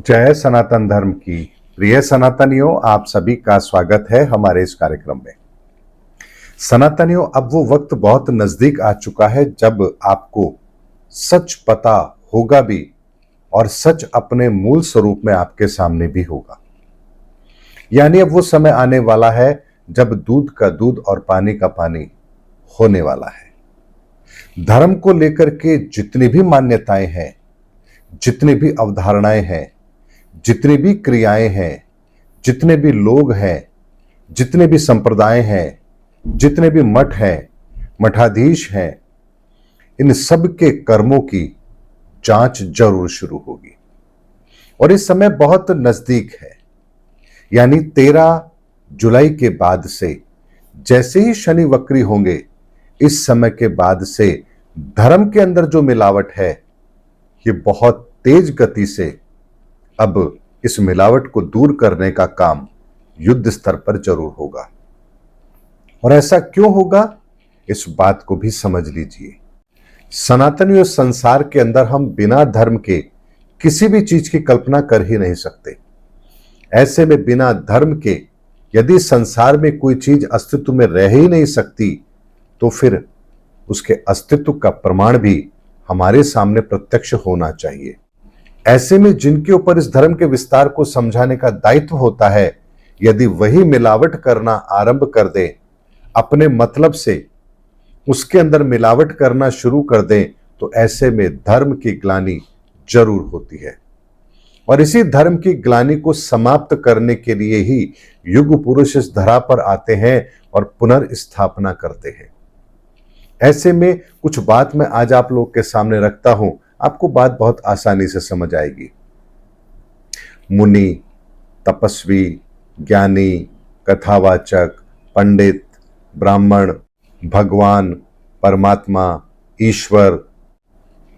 जय सनातन धर्म की। प्रिय सनातनियों, आप सभी का स्वागत है हमारे इस कार्यक्रम में। सनातनियों, अब वो वक्त बहुत नजदीक आ चुका है जब आपको सच पता होगा भी और सच अपने मूल स्वरूप में आपके सामने भी होगा। यानी अब वो समय आने वाला है जब दूध का दूध और पानी का पानी होने वाला है। धर्म को लेकर के जितनी भी मान्यताएं हैं, जितनी भी अवधारणाएं हैं, जितनी भी क्रियाएं हैं, जितने भी लोग हैं, जितने भी संप्रदाय हैं, जितने भी मठ हैं, मठाधीश हैं, इन सब के कर्मों की जांच जरूर शुरू होगी और इस समय बहुत नजदीक है। यानी 13 जुलाई के बाद से जैसे ही शनि वक्री होंगे, इस समय के बाद से धर्म के अंदर जो मिलावट है, ये बहुत तेज गति से अब इस मिलावट को दूर करने का काम युद्ध स्तर पर जरूर होगा। और ऐसा क्यों होगा, इस बात को भी समझ लीजिए। सनातनी संसार के अंदर हम बिना धर्म के किसी भी चीज की कल्पना कर ही नहीं सकते। ऐसे में बिना धर्म के यदि संसार में कोई चीज अस्तित्व में रह ही नहीं सकती, तो फिर उसके अस्तित्व का प्रमाण भी हमारे सामने प्रत्यक्ष होना चाहिए। ऐसे में जिनके ऊपर इस धर्म के विस्तार को समझाने का दायित्व होता है, यदि वही मिलावट करना आरंभ कर दे, अपने मतलब से उसके अंदर मिलावट करना शुरू कर दें, तो ऐसे में धर्म की ग्लानि जरूर होती है। और इसी धर्म की ग्लानि को समाप्त करने के लिए ही युग पुरुष इस धरा पर आते हैं और पुनर्स्थापना करते हैं। ऐसे में कुछ बात मैं आज आप लोग के सामने रखता हूं, आपको बात बहुत आसानी से समझ आएगी। मुनि, तपस्वी, ज्ञानी, कथावाचक, पंडित, ब्राह्मण, भगवान, परमात्मा, ईश्वर,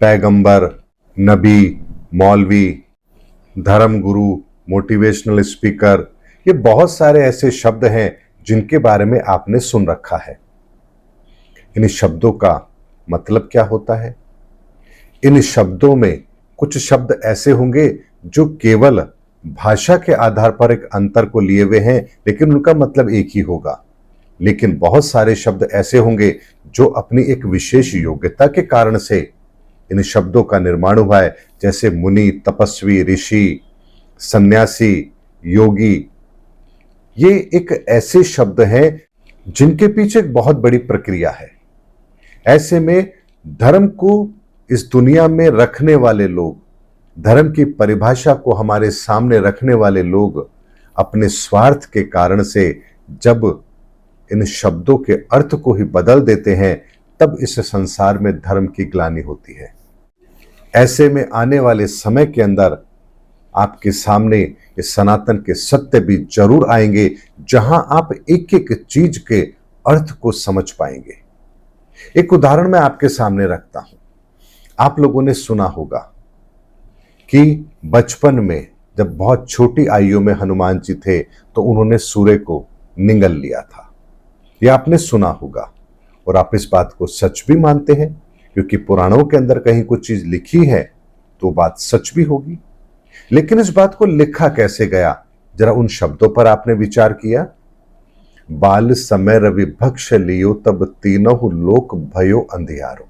पैगंबर, नबी, मौलवी, धर्मगुरु, मोटिवेशनल स्पीकर, ये बहुत सारे ऐसे शब्द हैं जिनके बारे में आपने सुन रखा है। इन शब्दों का मतलब क्या होता है? इन शब्दों में कुछ शब्द ऐसे होंगे जो केवल भाषा के आधार पर एक अंतर को लिए हुए हैं, लेकिन उनका मतलब एक ही होगा। लेकिन बहुत सारे शब्द ऐसे होंगे जो अपनी एक विशेष योग्यता के कारण से इन शब्दों का निर्माण हुआ है, जैसे मुनि, तपस्वी, ऋषि, सन्यासी, योगी। ये एक ऐसे शब्द हैं जिनके पीछे एक बहुत बड़ी प्रक्रिया है। ऐसे में धर्म को इस दुनिया में रखने वाले लोग, धर्म की परिभाषा को हमारे सामने रखने वाले लोग अपने स्वार्थ के कारण से जब इन शब्दों के अर्थ को ही बदल देते हैं, तब इस संसार में धर्म की ग्लानि होती है। ऐसे में आने वाले समय के अंदर आपके सामने इस सनातन के सत्य भी जरूर आएंगे, जहां आप एक एक चीज के अर्थ को समझ पाएंगे। एक उदाहरण मैं आपके सामने रखता हूं। आप लोगों ने सुना होगा कि बचपन में जब बहुत छोटी आयु में हनुमान जी थे, तो उन्होंने सूर्य को निगल लिया था। यह आपने सुना होगा और आप इस बात को सच भी मानते हैं, क्योंकि पुराणों के अंदर कहीं कुछ चीज लिखी है तो बात सच भी होगी। लेकिन इस बात को लिखा कैसे गया, जरा उन शब्दों पर आपने विचार किया? बाल समय रवि भक्ष लियो, तब तीनों लोक भयो अंधियारो।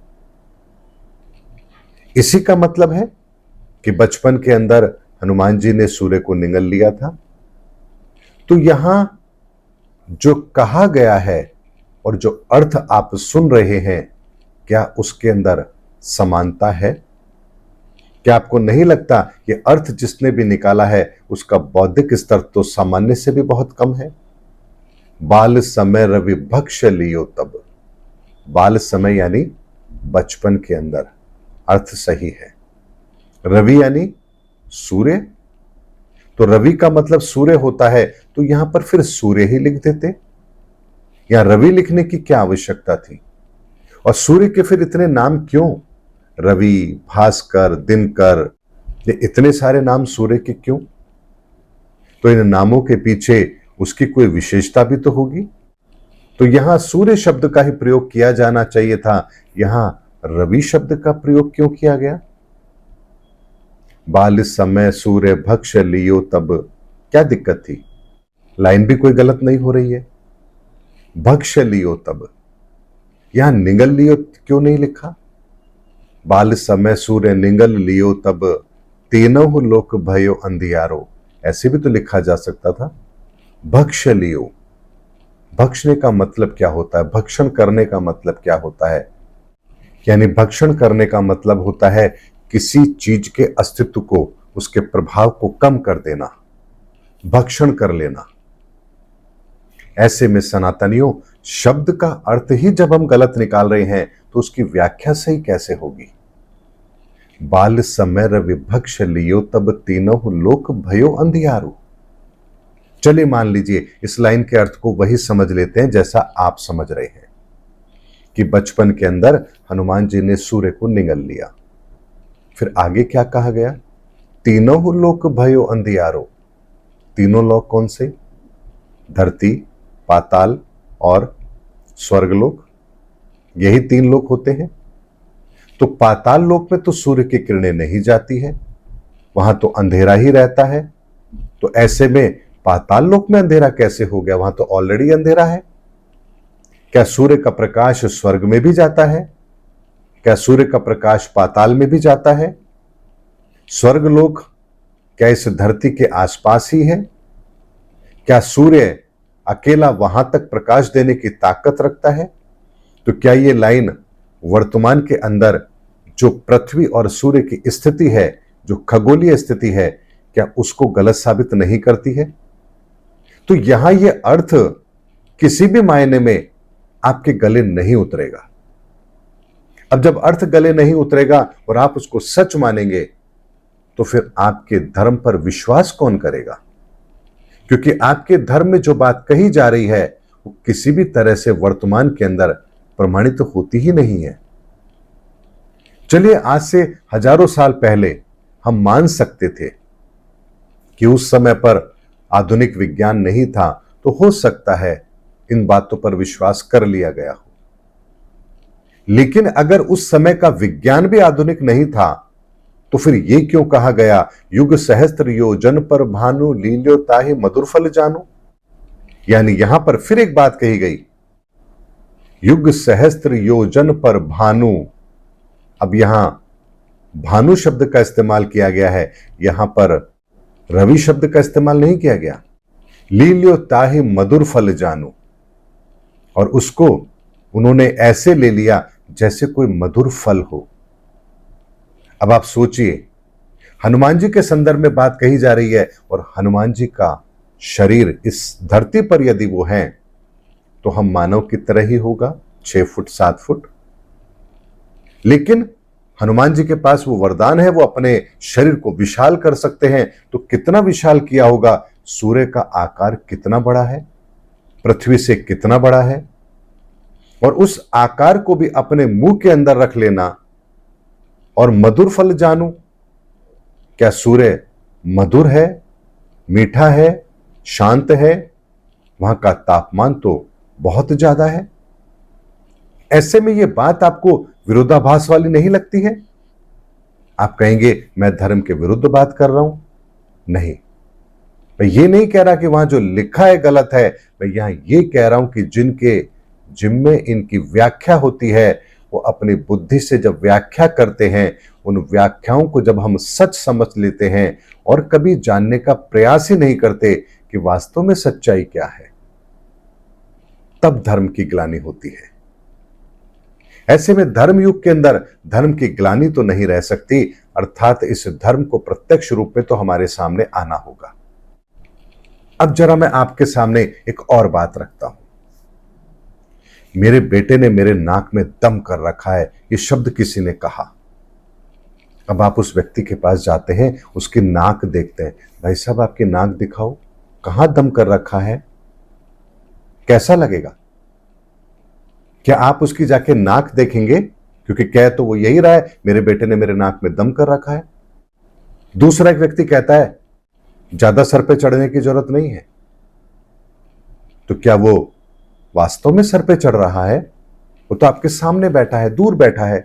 इसी का मतलब है कि बचपन के अंदर हनुमान जी ने सूर्य को निगल लिया था। तो यहां जो कहा गया है और जो अर्थ आप सुन रहे हैं, क्या उसके अंदर समानता है? क्या आपको नहीं लगता कि अर्थ जिसने भी निकाला है उसका बौद्धिक स्तर तो सामान्य से भी बहुत कम है? बाल समय रवि भक्ष लियो तब। बाल समय यानी बचपन के अंदर, अर्थ सही है। रवि यानी सूर्य, तो रवि का मतलब सूर्य होता है, तो यहां पर फिर सूर्य ही लिख देते। यहां रवि लिखने की क्या आवश्यकता थी? और सूर्य के फिर इतने नाम क्यों? रवि, भास्कर, दिनकर, ये इतने सारे नाम सूर्य के क्यों? तो इन नामों के पीछे उसकी कोई विशेषता भी तो होगी। तो यहां सूर्य शब्द का ही प्रयोग किया जाना चाहिए था, यहां रवि शब्द का प्रयोग क्यों किया गया? बाल समय सूर्य भक्ष लियो तब। क्या दिक्कत थी? लाइन भी कोई गलत नहीं हो रही है। भक्ष लियो तब, यहां निगल लियो क्यों नहीं लिखा? बाल समय सूर्य निगल लियो तब, तीनों लोक भयो अंधियारो, ऐसे भी तो लिखा जा सकता था। भक्ष लियो, भक्षने का मतलब क्या होता है? भक्षण करने का मतलब क्या होता है? यानी भक्षण करने का मतलब होता है किसी चीज के अस्तित्व को, उसके प्रभाव को कम कर देना, भक्षण कर लेना। ऐसे में सनातनियों, शब्द का अर्थ ही जब हम गलत निकाल रहे हैं तो उसकी व्याख्या सही कैसे होगी? बाल समय विभक्ष लियो तब, तीनों लोक भयो अंधियारो। चलिए मान लीजिए इस लाइन के अर्थ को वही समझ लेते हैं जैसा आप समझ रहे हैं कि बचपन के अंदर हनुमान जी ने सूर्य को निगल लिया। फिर आगे क्या कहा गया? तीनों लोक भयो अंधियारो। तीनों लोक कौन से? धरती, पाताल और स्वर्गलोक, यही तीन लोक होते हैं। तो पाताल लोक में तो सूर्य की किरणें नहीं जाती है, वहां तो अंधेरा ही रहता है। तो ऐसे में पाताल लोक में अंधेरा कैसे हो गया? वहां तो ऑलरेडी अंधेरा है। क्या सूर्य का प्रकाश स्वर्ग में भी जाता है? क्या सूर्य का प्रकाश पाताल में भी जाता है? स्वर्गलोक क्या इस धरती के आसपास ही है? क्या सूर्य अकेला वहां तक प्रकाश देने की ताकत रखता है? तो क्या ये लाइन वर्तमान के अंदर जो पृथ्वी और सूर्य की स्थिति है, जो खगोलीय स्थिति है, क्या उसको गलत साबित नहीं करती है? तो यहां यह अर्थ किसी भी मायने में आपके गले नहीं उतरेगा। अब जब अर्थ गले नहीं उतरेगा और आप उसको सच मानेंगे तो फिर आपके धर्म पर विश्वास कौन करेगा? क्योंकि आपके धर्म में जो बात कही जा रही है वो किसी भी तरह से वर्तमान के अंदर प्रमाणित होती ही नहीं है। चलिए आज से हजारों साल पहले हम मान सकते थे कि उस समय पर आधुनिक विज्ञान नहीं था, तो हो सकता है इन बातों पर विश्वास कर लिया गया हो। लेकिन अगर उस समय का विज्ञान भी आधुनिक नहीं था तो फिर यह क्यों कहा गया, युग सहस्त्र योजन पर भानु लील्यो ताहि मधुर फल जानो? यानी यहां पर फिर एक बात कही गई, युग सहस्त्र योजन पर भानु। अब यहां भानु शब्द का इस्तेमाल किया गया है, यहां पर रवि शब्द का इस्तेमाल नहीं किया गया। लील्यो ताहि मधुर फल जानो, और उसको उन्होंने ऐसे ले लिया जैसे कोई मधुर फल हो। अब आप सोचिए, हनुमान जी के संदर्भ में बात कही जा रही है और हनुमान जी का शरीर इस धरती पर यदि वो हैं तो हम मानव की तरह ही होगा, 6 फुट 7 फुट। लेकिन हनुमान जी के पास वो वरदान है, वो अपने शरीर को विशाल कर सकते हैं। तो कितना विशाल किया होगा? सूर्य का आकार कितना बड़ा है, पृथ्वी से कितना बड़ा है, और उस आकार को भी अपने मुंह के अंदर रख लेना। और मधुर फल जानू, क्या सूर्य मधुर है, मीठा है, शांत है? वहां का तापमान तो बहुत ज्यादा है। ऐसे में यह बात आपको विरोधाभास वाली नहीं लगती है? आप कहेंगे मैं धर्म के विरुद्ध बात कर रहा हूं। नहीं, मैं ये नहीं कह रहा कि वहां जो लिखा है गलत है। मैं यहां ये कह रहा हूं कि जिनके जिम्मे इनकी व्याख्या होती है, वो अपनी बुद्धि से जब व्याख्या करते हैं, उन व्याख्याओं को जब हम सच समझ लेते हैं और कभी जानने का प्रयास ही नहीं करते कि वास्तव में सच्चाई क्या है, तब धर्म की ग्लानि होती है। ऐसे में धर्म युग के अंदर धर्म की ग्लानि तो नहीं रह सकती, अर्थात इस धर्म को प्रत्यक्ष रूप में तो हमारे सामने आना होगा। अब जरा मैं आपके सामने एक और बात रखता हूं। मेरे बेटे ने मेरे नाक में दम कर रखा है, ये शब्द किसी ने कहा। अब आप उस व्यक्ति के पास जाते हैं, उसकी नाक देखते हैं। भाई साहब आपकी नाक दिखाओ, कहां दम कर रखा है? कैसा लगेगा? क्या आप उसकी जाके नाक देखेंगे? क्योंकि कह तो वो यही रहा है, मेरे बेटे ने मेरे नाक में दम कर रखा है। दूसरा एक व्यक्ति कहता है ज्यादा सर पे चढ़ने की जरूरत नहीं है। तो क्या वो वास्तव में सर पे चढ़ रहा है? वो तो आपके सामने बैठा है, दूर बैठा है।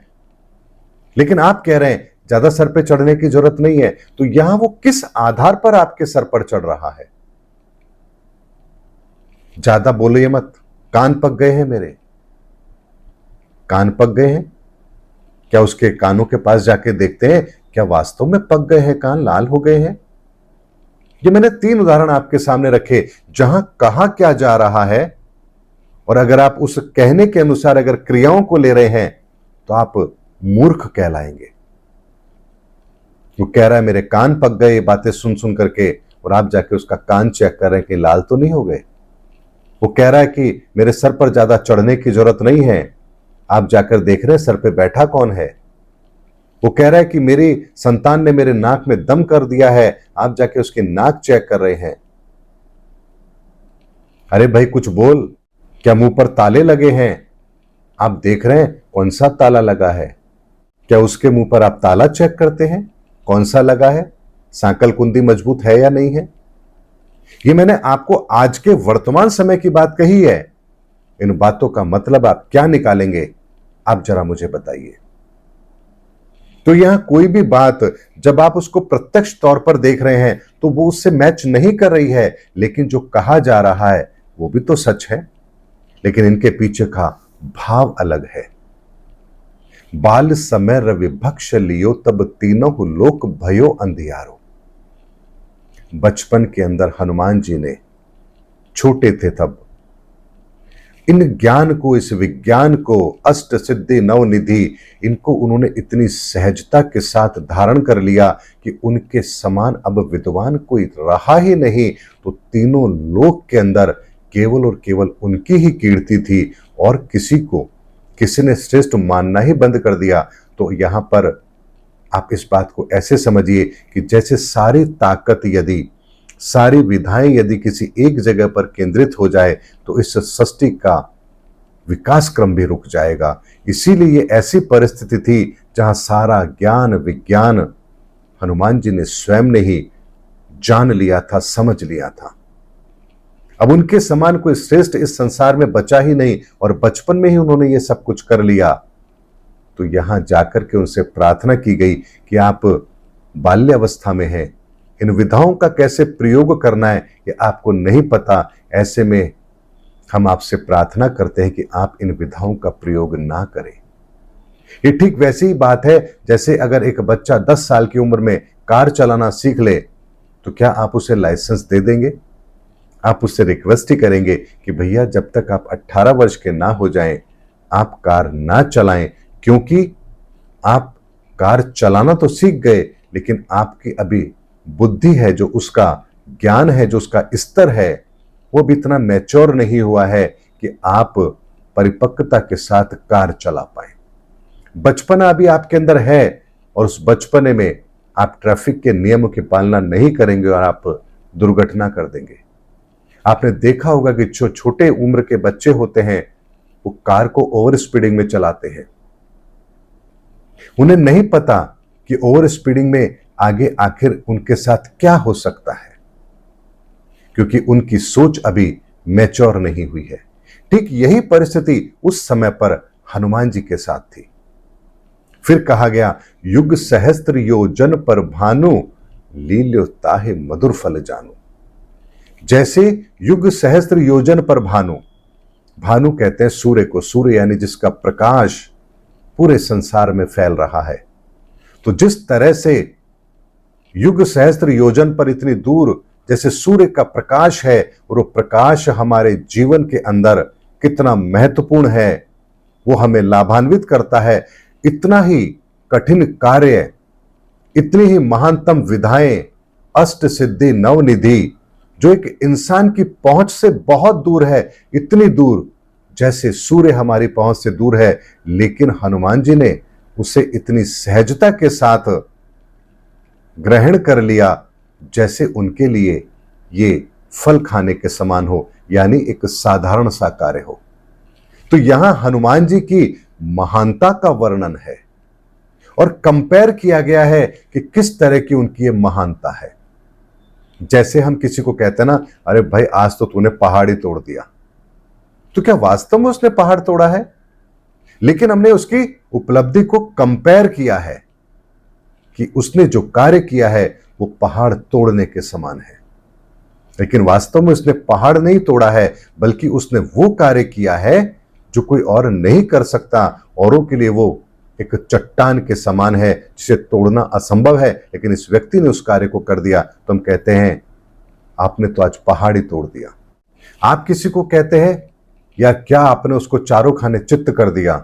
लेकिन आप कह रहे हैं ज्यादा सर पे चढ़ने की जरूरत नहीं है। तो यहां वो किस आधार पर आपके सर पर चढ़ रहा है? ज्यादा बोलिए मत। कान पक गए हैं मेरे? कान पक गए हैं? क्या उसके कानों के पास जाके देखते हैं, क्या वास्तव में पक गए हैं कान, लाल हो गए हैं? ये मैंने 3 उदाहरण आपके सामने रखे जहां कहा क्या जा रहा है, और अगर आप उस कहने के अनुसार अगर क्रियाओं को ले रहे हैं तो आप मूर्ख कहलाएंगे। वो कह रहा है मेरे कान पक गए ये बातें सुन सुन करके, और आप जाके उसका कान चेक कर रहे हैं कि लाल तो नहीं हो गए। वो कह रहा है कि मेरे सर पर ज्यादा चढ़ने की जरूरत नहीं है, आप जाकर देख रहे हैं सर पे बैठा कौन है। वो कह रहा है कि मेरी संतान ने मेरे नाक में दम कर दिया है, आप जाके उसकी नाक चेक कर रहे हैं। अरे भाई कुछ बोल, क्या मुंह पर ताले लगे हैं? आप देख रहे हैं कौन सा ताला लगा है? क्या उसके मुंह पर आप ताला चेक करते हैं कौन सा लगा है, सांकल कुंडी मजबूत है या नहीं है? ये मैंने आपको आज के वर्तमान समय की बात कही है। इन बातों का मतलब आप क्या निकालेंगे, आप जरा मुझे बताइए। तो यहां कोई भी बात जब आप उसको प्रत्यक्ष तौर पर देख रहे हैं तो वो उससे मैच नहीं कर रही है, लेकिन जो कहा जा रहा है वो भी तो सच है, लेकिन इनके पीछे का भाव अलग है। बाल समय रवि भक्ष लियो तब तीनों लोक भयो अंधियारो। बचपन के अंदर हनुमान जी ने, छोटे थे तब, इन ज्ञान को, इस विज्ञान को, अष्ट सिद्धि नवनिधि, इनको उन्होंने इतनी सहजता के साथ धारण कर लिया कि उनके समान अब विद्वान कोई रहा ही नहीं। तो तीनों लोक के अंदर केवल और केवल उनकी ही कीर्ति थी, और किसी ने श्रेष्ठ मानना ही बंद कर दिया। तो यहां पर आप इस बात को ऐसे समझिए कि जैसे सारी ताकत यदि, सारी विधाएं यदि किसी एक जगह पर केंद्रित हो जाए तो इस सृष्टि का विकास क्रम भी रुक जाएगा। इसीलिए ये ऐसी परिस्थिति थी जहां सारा ज्ञान विज्ञान हनुमान जी ने स्वयं ने ही जान लिया था, समझ लिया था। अब उनके समान कोई श्रेष्ठ इस संसार में बचा ही नहीं, और बचपन में ही उन्होंने ये सब कुछ कर लिया। तो यहां जाकर के उनसे प्रार्थना की गई कि आप बाल्यावस्था में हैं, इन विधाओं का कैसे प्रयोग करना है ये आपको नहीं पता। ऐसे में हम आपसे प्रार्थना करते हैं कि आप इन विधाओं का प्रयोग ना करें। ये ठीक वैसी ही बात है जैसे अगर एक बच्चा 10 साल की उम्र में कार चलाना सीख ले, तो क्या आप उसे लाइसेंस दे देंगे? आप उससे रिक्वेस्ट ही करेंगे कि भैया जब तक आप 18 वर्ष के ना हो जाएं आप कार ना चलाएं, क्योंकि आप कार चलाना तो सीख गए, लेकिन आपकी अभी बुद्धि है, जो उसका ज्ञान है, जो उसका स्तर है, वो भी इतना मैच्योर नहीं हुआ है कि आप परिपक्वता के साथ कार चला पाए। बचपना अभी आपके अंदर है, और उस बचपने में आप ट्रैफिक के नियमों की पालना नहीं करेंगे और आप दुर्घटना कर देंगे। आपने देखा होगा कि जो छोटे उम्र के बच्चे होते हैं वो कार को ओवर स्पीडिंग में चलाते हैं। उन्हें नहीं पता कि ओवर स्पीडिंग में आगे आखिर उनके साथ क्या हो सकता है, क्योंकि उनकी सोच अभी मैच्योर नहीं हुई है। ठीक यही परिस्थिति उस समय पर हनुमान जी के साथ थी। फिर कहा गया युग सहस्त्र योजन पर भानु लील्यो ताहे मधुर फल जानू। जैसे युग सहस्त्र योजन पर भानु, भानु कहते हैं सूर्य को, सूर्य यानी जिसका प्रकाश पूरे संसार में फैल रहा है। तो जिस तरह से युग सहस्त्र योजन पर इतनी दूर जैसे सूर्य का प्रकाश है, और वो प्रकाश हमारे जीवन के अंदर कितना महत्वपूर्ण है, वो हमें लाभान्वित करता है, इतना ही कठिन कार्य, इतनी ही महानतम विधाएं, अष्ट सिद्धि नवनिधि, जो एक इंसान की पहुंच से बहुत दूर है, इतनी दूर जैसे सूर्य हमारी पहुंच से दूर है, लेकिन हनुमान जी ने उसे इतनी सहजता के साथ ग्रहण कर लिया जैसे उनके लिए ये फल खाने के समान हो, यानी एक साधारण सा कार्य हो। तो यहां हनुमान जी की महानता का वर्णन है और कंपेयर किया गया है कि किस तरह की उनकी ये महानता है। जैसे हम किसी को कहते हैं ना, अरे भाई आज तो तूने पहाड़ ही तोड़ दिया, तो क्या वास्तव में उसने पहाड़ तोड़ा है? लेकिन हमने उसकी उपलब्धि को कंपेयर किया है। कि उसने जो कार्य किया है वो पहाड़ तोड़ने के समान है। लेकिन वास्तव में उसने पहाड़ नहीं तोड़ा है, बल्कि उसने वो कार्य किया है जो कोई और नहीं कर सकता। औरों के लिए वो एक चट्टान के समान है जिसे तोड़ना असंभव है, लेकिन इस व्यक्ति ने उस कार्य को कर दिया। तो हम कहते हैं आपने तो आज पहाड़ ही तोड़ दिया। आप किसी को कहते हैं या क्या आपने उसको चारों खाने चित्त कर दिया,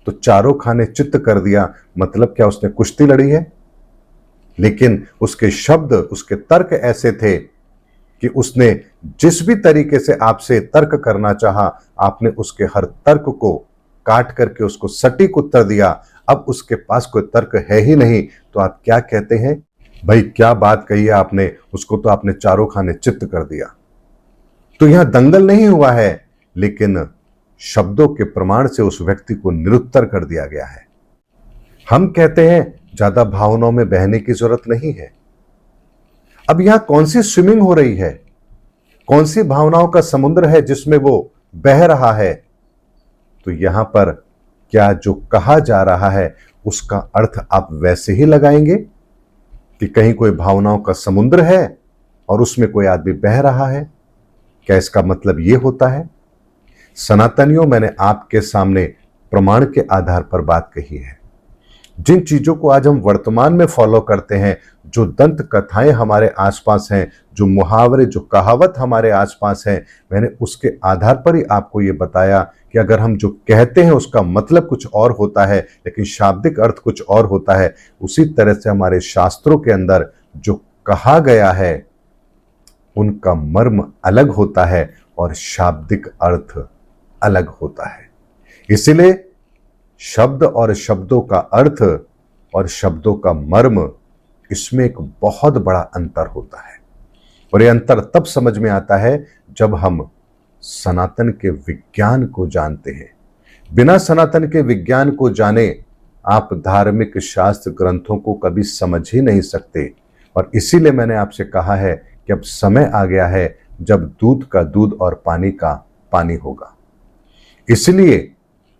तो चारों खाने चित्त कर दिया मतलब क्या उसने कुश्ती लड़ी है? लेकिन उसके शब्द, उसके तर्क ऐसे थे कि उसने जिस भी तरीके से आपसे तर्क करना चाहा, आपने उसके हर तर्क को काट करके उसको सटीक उत्तर दिया। अब उसके पास कोई तर्क है ही नहीं, तो आप क्या कहते हैं? भाई क्या बात कही है आपने, उसको तो आपने चारों खाने चित्त कर दिया। तो यहां दंगल नहीं हुआ है, लेकिन शब्दों के प्रमाण से उस व्यक्ति को निरुत्तर कर दिया गया है। हम कहते हैं ज्यादा भावनाओं में बहने की जरूरत नहीं है। अब यहां कौन सी स्विमिंग हो रही है, कौन सी भावनाओं का समुद्र है जिसमें वो बह रहा है? तो यहां पर क्या जो कहा जा रहा है उसका अर्थ आप वैसे ही लगाएंगे कि कहीं कोई भावनाओं का समुद्र है और उसमें कोई आदमी बह रहा है? क्या इसका मतलब यह होता है? सनातनियों, मैंने आपके सामने प्रमाण के आधार पर बात कही है। जिन चीजों को आज हम वर्तमान में फॉलो करते हैं, जो दंत कथाएं हमारे आसपास हैं, जो मुहावरे, जो कहावत हमारे आसपास हैं, मैंने उसके आधार पर ही आपको यह बताया कि अगर हम जो कहते हैं उसका मतलब कुछ और होता है, लेकिन शाब्दिक अर्थ कुछ और होता है। उसी तरह से हमारे शास्त्रों के अंदर जो कहा गया है उनका मर्म अलग होता है और शाब्दिक अर्थ अलग होता है। इसीलिए शब्द और शब्दों का अर्थ और शब्दों का मर्म, इसमें एक बहुत बड़ा अंतर होता है। और यह अंतर तब समझ में आता है जब हम सनातन के विज्ञान को जानते हैं। बिना सनातन के विज्ञान को जाने आप धार्मिक शास्त्र ग्रंथों को कभी समझ ही नहीं सकते। और इसीलिए मैंने आपसे कहा है कि अब समय आ गया है जब दूध का दूध और पानी का पानी होगा। इसलिए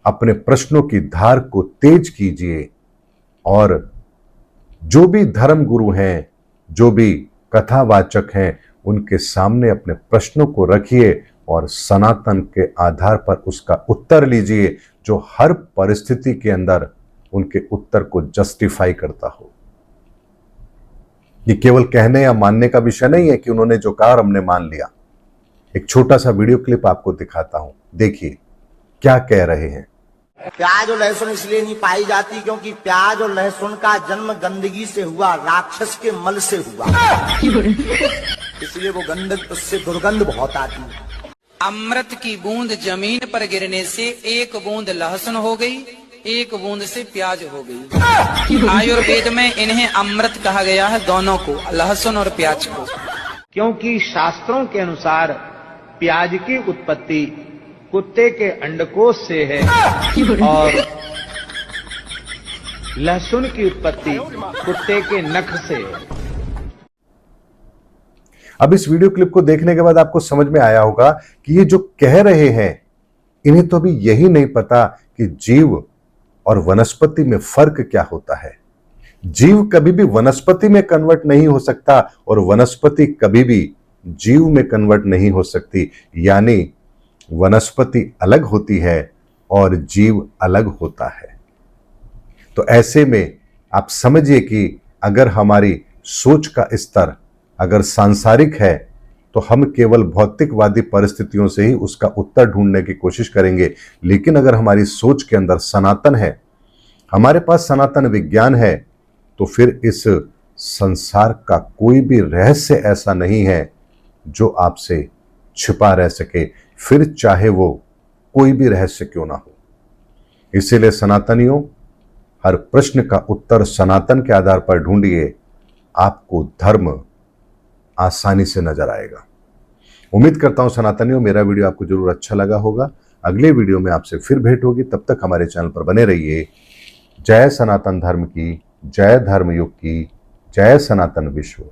अपने प्रश्नों की धार को तेज कीजिए और जो भी धर्म गुरु हैं, जो भी कथावाचक हैं, उनके सामने अपने प्रश्नों को रखिए और सनातन के आधार पर उसका उत्तर लीजिए, जो हर परिस्थिति के अंदर उनके उत्तर को जस्टिफाई करता हो। ये केवल कहने या मानने का विषय नहीं है कि उन्होंने जो कहा हमने मान लिया। एक छोटा सा वीडियो क्लिप आपको दिखाता हूं, देखिए क्या कह रहे हैं। प्याज और लहसुन इसलिए नहीं पाई जाती क्योंकि प्याज और लहसुन का जन्म गंदगी से हुआ, राक्षस के मल से हुआ, इसलिए वो गंदक, उससे दुर्गंध बहुत आती है। अमृत की बूंद जमीन पर गिरने से एक बूंद लहसुन हो गई, एक बूंद से प्याज हो गई। आयुर्वेद में इन्हें अमृत कहा गया है, दोनों को, लहसुन और प्याज को। क्योंकि शास्त्रों के अनुसार प्याज की उत्पत्ति कुत्ते के अंडकोश से है और लहसुन की उत्पत्ति कुत्ते के नख से है। अब इस वीडियो क्लिप को देखने के बाद आपको समझ में आया होगा कि ये जो कह रहे हैं, इन्हें तो अभी यही नहीं पता कि जीव और वनस्पति में फर्क क्या होता है। जीव कभी भी वनस्पति में कन्वर्ट नहीं हो सकता और वनस्पति कभी भी जीव में कन्वर्ट नहीं हो सकती। यानी वनस्पति अलग होती है और जीव अलग होता है। तो ऐसे में आप समझिए कि अगर हमारी सोच का स्तर अगर सांसारिक है तो हम केवल भौतिकवादी परिस्थितियों से ही उसका उत्तर ढूंढने की कोशिश करेंगे। लेकिन अगर हमारी सोच के अंदर सनातन है, हमारे पास सनातन विज्ञान है, तो फिर इस संसार का कोई भी रहस्य ऐसा नहीं है जो आपसे छिपा रह सके, फिर चाहे वो कोई भी रहस्य क्यों ना हो। इसीलिए सनातनियों, हर प्रश्न का उत्तर सनातन के आधार पर ढूंढिए, आपको धर्म आसानी से नजर आएगा। उम्मीद करता हूं सनातनियों मेरा वीडियो आपको जरूर अच्छा लगा होगा। अगले वीडियो में आपसे फिर भेंट होगी, तब तक हमारे चैनल पर बने रहिए। जय सनातन धर्म की, जय धर्मयुग की, जय सनातन विश्व।